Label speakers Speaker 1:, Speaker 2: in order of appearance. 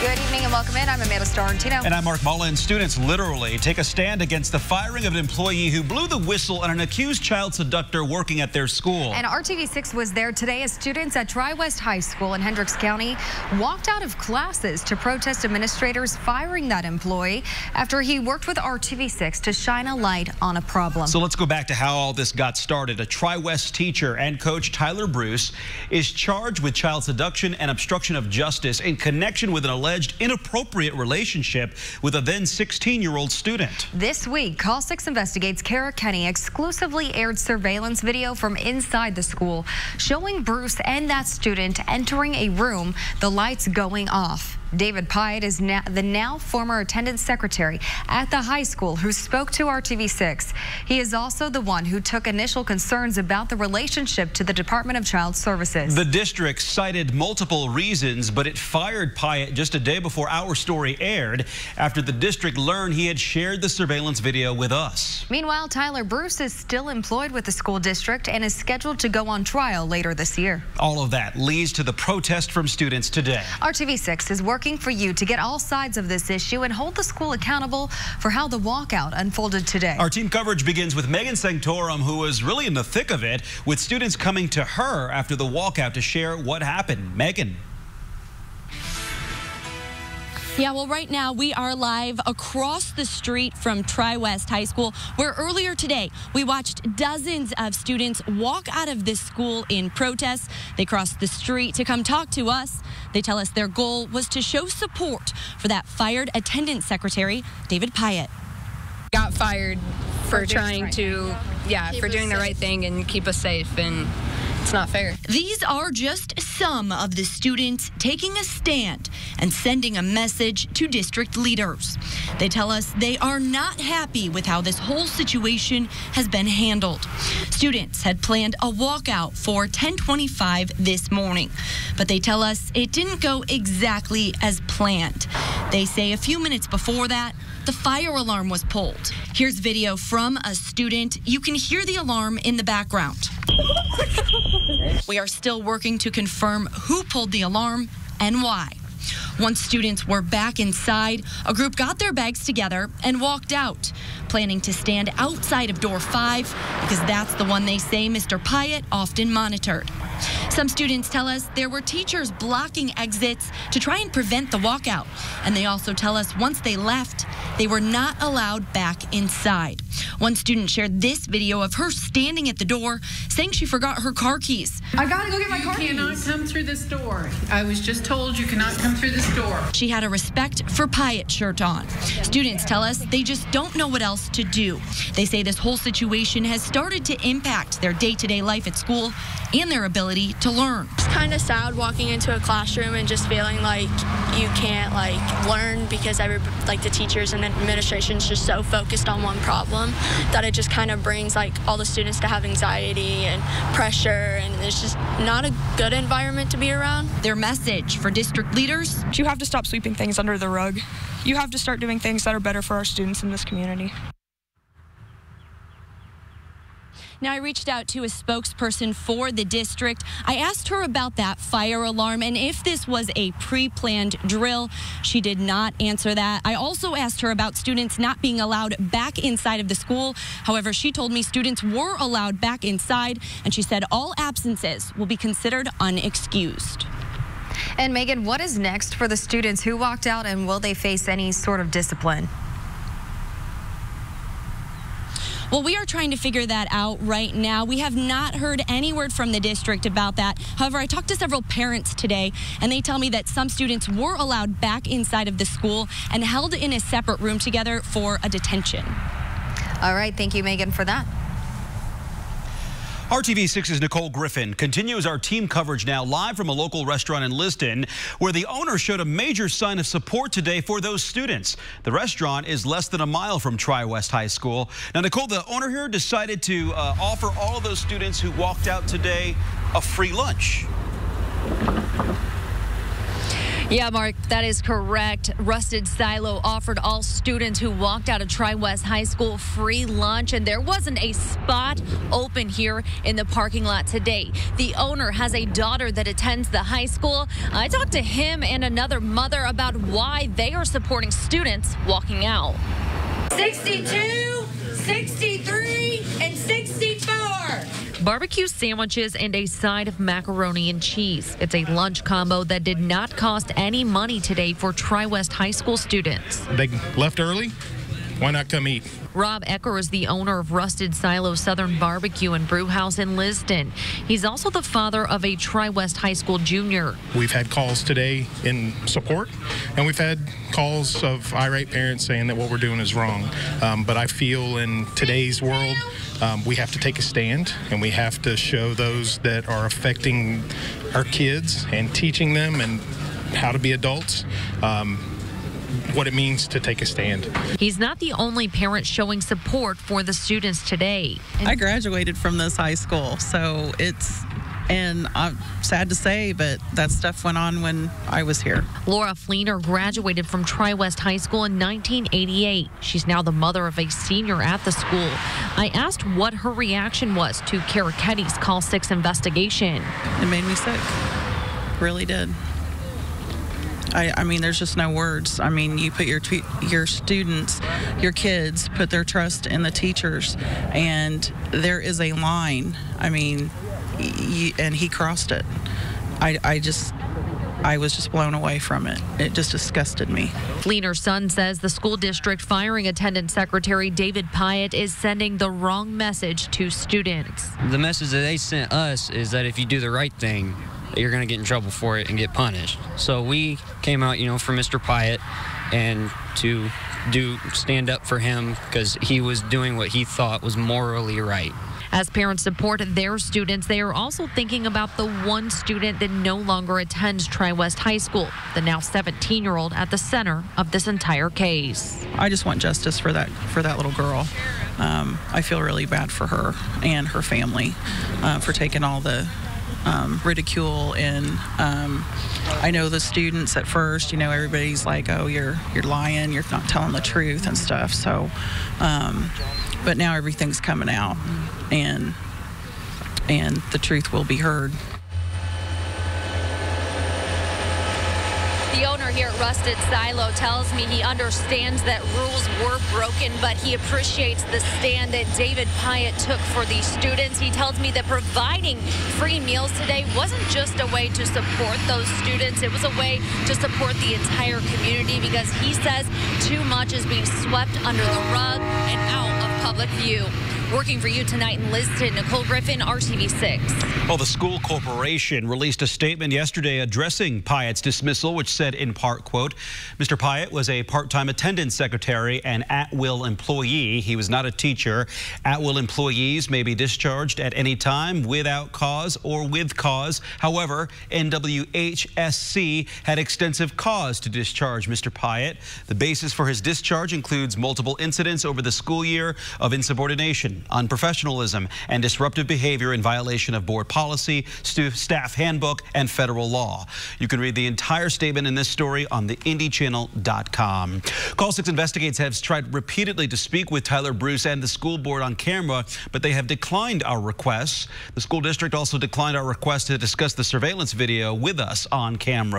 Speaker 1: Good evening and welcome in. I'm Amanda Starantino.
Speaker 2: And I'm Mark Mullen. Students literally take a stand against the firing of an employee who blew the whistle on an accused child seductor working at their school.
Speaker 1: And RTV6 was there today as students at Tri-West High School in Hendricks County walked out of classes to protest administrators firing that employee after he worked with RTV6 to shine a light on a problem.
Speaker 2: So let's go back to how all this got started. A Tri-West teacher and coach, Tyler Bruce, is charged with child seduction and obstruction of justice in connection with an alleged inappropriate relationship with a then 16-year-old student.
Speaker 1: This week, Call 6 Investigates Kara Kenny exclusively aired surveillance video from inside the school showing Bruce and that student entering a room, the lights going off. David Pyatt is the now former attendance secretary at the high school who spoke to RTV6. He is also the one who took initial concerns about the relationship to the Department of Child Services.
Speaker 2: The district cited multiple reasons, but it fired Pyatt just a day before our story aired after the district learned he had shared the surveillance video with us.
Speaker 1: Meanwhile, Tyler Bruce is still employed with the school district and is scheduled to go on trial later this year.
Speaker 2: All of that leads to the protest from students today.
Speaker 1: RTV6 is working for you to get all sides of this issue and hold the school accountable for how the walkout unfolded today.
Speaker 2: Our team coverage begins with Megan Sanctorum, who was really in the thick of it, with students coming to her after the walkout to share what happened. Megan.
Speaker 3: Yeah, well, right now we are live across the street from Tri-West High School, where earlier today we watched dozens of students walk out of this school in protest. They crossed the street to come talk to us. They tell us their goal was to show support for that fired attendance secretary, David Pyatt.
Speaker 4: Got fired for trying to, for doing the right thing and keep us safe, and it's not fair.
Speaker 3: These are just some of the students taking a stand and sending a message to district leaders. They tell us they are not happy with how this whole situation has been handled. Students had planned a walkout for 10:25 this morning, but they tell us it didn't go exactly as planned. They say a few minutes before that, the fire alarm was pulled. Here's video from a student. You can hear the alarm in the background. We are still working to confirm who pulled the alarm and why. Once students were back inside, a group got their bags together and walked out, planning to stand outside of door 5 because that's the one they say Mr. Pyatt often monitored. Some students tell us there were teachers blocking exits to try and prevent the walkout. And they also tell us once they left, they were not allowed back inside. One student shared this video of her standing at the door saying she forgot her car keys.
Speaker 5: I gotta go get my car keys. You cannot come through this door. I was just told you cannot come through this door.
Speaker 3: She had a Respect for Pyatt shirt on. Students tell us they just don't know what else to do. They say this whole situation has started to impact their day-to-day life at school and their ability to learn.
Speaker 6: It's kind of sad walking into a classroom and just feeling like you can't learn because the teachers and administration's just so focused on one problem that it just kind of brings all the students to have anxiety and pressure, and it's just not a good environment to be around.
Speaker 3: Their message for district leaders:
Speaker 7: you have to stop sweeping things under the rug. You have to start doing things that are better for our students in this community.
Speaker 3: Now, I reached out to a spokesperson for the district. I asked her about that fire alarm and if this was a pre-planned drill. She did not answer that. I also asked her about students not being allowed back inside of the school. However, she told me students were allowed back inside, and she said all absences will be considered unexcused.
Speaker 1: And Megan, what is next for the students who walked out, and will they face any sort of discipline?
Speaker 3: Well, we are trying to figure that out right now. We have not heard any word from the district about that. However, I talked to several parents today, and they tell me that some students were allowed back inside of the school and held in a separate room together for a detention.
Speaker 1: All right. Thank you, Megan, for that.
Speaker 2: RTV6's Nicole Griffin continues our team coverage now live from a local restaurant in Liston, where the owner showed a major sign of support today for those students. The restaurant is less than a mile from Tri-West High School. Now, Nicole, the owner here decided to offer all of those students who walked out today a free lunch.
Speaker 1: Yeah, Mark, that is correct. Rusted Silo offered all students who walked out of Tri-West High School free lunch, and there wasn't a spot open here in the parking lot today. The owner has a daughter that attends the high school. I talked to him and another mother about why they are supporting students walking out.
Speaker 3: 62, 63, and 64.
Speaker 1: Barbecue sandwiches and a side of macaroni and cheese. It's a lunch combo that did not cost any money today for Tri-West High School students.
Speaker 8: They left early. Why not come eat?
Speaker 1: Rob Ecker is the owner of Rusted Silo Southern Barbecue and Brew House in Liston. He's also the father of a Tri-West High School junior.
Speaker 8: We've had calls today in support, and we've had calls of irate parents saying that what we're doing is wrong. But I feel in today's world, we have to take a stand, and we have to show those that are affecting our kids and teaching them and how to be adults. What it means to take a stand.
Speaker 1: He's not the only parent showing support for the students today.
Speaker 9: I graduated from this high school, so and I'm sad to say, but that stuff went on when I was here.
Speaker 1: Laura Fleener graduated from Tri-West High School in 1988. She's now the mother of a senior at the school. I asked what her reaction was to Karaketti's Call 6 investigation.
Speaker 9: It made me sick. Really did. I mean, there's just no words. I mean, you put your students, your kids, put their trust in the teachers, and there is a line. I mean, and he crossed it. I was just blown away from it. It just disgusted me.
Speaker 1: Fleener's son says the school district firing attendance secretary David Pyatt is sending the wrong message to students.
Speaker 10: The message that they sent us is that if you do the right thing, you're going to get in trouble for it and get punished. So we came out, for Mr. Pyatt and to stand up for him because he was doing what he thought was morally right.
Speaker 1: As parents support their students, they are also thinking about the one student that no longer attends Tri-West High School, the now 17-year-old at the center of this entire case.
Speaker 9: I just want justice for that little girl. I feel really bad for her and her family for taking all the ridicule, and I know the students at first, everybody's like, oh, you're lying, you're not telling the truth and stuff. So, but now everything's coming out, and the truth will be heard.
Speaker 1: The owner here at Rusted Silo tells me he understands that rules were broken, but he appreciates the stand that David Pyatt took for these students. He tells me that providing free meals today wasn't just a way to support those students. It was a way to support the entire community because he says too much is being swept under the rug and out of public view. Working for you tonight in Liston, Nicole Griffin, RTV6.
Speaker 2: Well, the school corporation released a statement yesterday addressing Pyatt's dismissal, which said in part, quote, Mr. Pyatt was a part-time attendance secretary and at-will employee. He was not a teacher. At-will employees may be discharged at any time without cause or with cause. However, NWHSC had extensive cause to discharge Mr. Pyatt. The basis for his discharge includes multiple incidents over the school year of insubordination, unprofessionalism, and disruptive behavior in violation of board policy, staff handbook, and federal law. You can read the entire statement in this story on the IndyChannel.com. Call 6 Investigates has tried repeatedly to speak with Tyler Bruce and the school board on camera, but they have declined our requests. The school district also declined our request to discuss the surveillance video with us on camera.